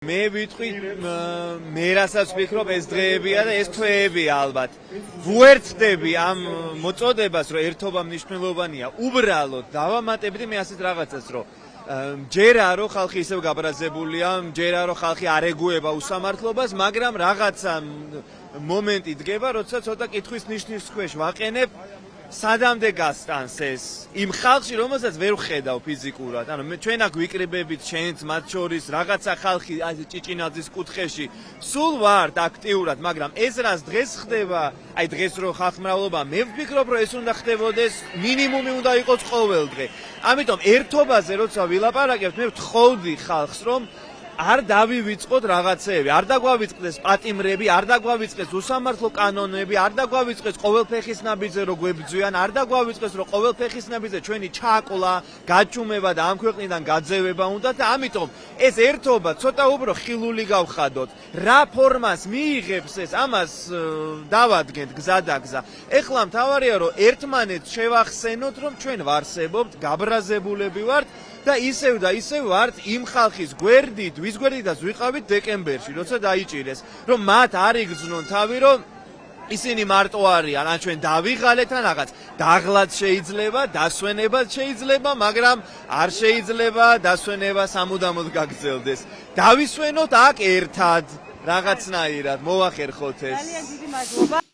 მე ვიტყვი მე რასაც ვფიქრობ ეს დღეებია და ეს თვეებია ალბათ. ვუერთდები ამ მოწოდებას, რომ ერთობა მნიშვნელოვანია. უბრალოდ დავამატებდი მე ასეთ რაღაცას, რომ ჯერა რომ ხალხი ისევ გაბრაზებულია, ჯერა რომ ხალხი არ ეგუება უსამართლობას, მაგრამ რაღაცა მომენტი დგება, როცა ცოტა კითხვის ნიშნის ქვეშ ვაყენებ სადამდე გასტანს ეს იმ ხალხში, რომელსაც ვერ ვხედავ ფიზიკურად. ანუ ჩვენ აქ ვიკრიბებით ჩვენც მათ შორის რაღაცა ხალხი ჭიჭინაძის კუთხეში სულ ვართ აქტიურად, მაგრამ ეს რაც დღეს ხდება, აი დღეს რო ხალხმრავლობა, მე ვფიქრობ, რომ ეს უნდა ხდებოდეს, მინიმუმი უნდა იყოს ყოველ დღე. ამიტომ ერთობაზე როცა ვილაპარაკებთ, მე ვთხოვდი ხალხს, რომ არ დავივიწყოთ რაღაცეები, არ დაგვავიწყდეს პატიმრები, არ დაგვავიწყდეს უსამართლო კანონები, არ დაგვავიწყდეს ყოველფეხის ნაბიჯზე რო გვებძვიან, არ დაგვავიწყდეს რომ ყოველფეხის ნაბიჯზე ჩვენი ჩაკლა, გაჩუმება და ამ ქვეყნიდან გაძევება უნდა და ამიტომ ეს ერთობა ცოტა უფრო ხილული გავხადოთ. რა ფორმას მიიღებს ეს, ამას დავადგენთ გზადაგზა. ეხლა მთავარია რომ ერთმანეთს შევახსენოთ, რომ ჩვენ ვარსებობთ, გაბრაზებულები ვართ და ისევ ვართ იმ ხალხის გვერდით, ვის გვერდითაც ვიყავით დეკემბერში, როცა დაიჭირეს, რომ მათ არ იგრძნონ თავი, რომ ისინი მარტო არიან, ან ჩვენ დავიღალეთ ან რაღაც. დაღლაც შეიძლება, დასვენებაც შეიძლება, მაგრამ არ შეიძლება დასვენება სამუდამოდ გაგრძელდეს. დავისვენოთ აქ ერთად, რაღაცნაირად, მოვახერხოთ ეს. ძალიან დიდი მადლობა.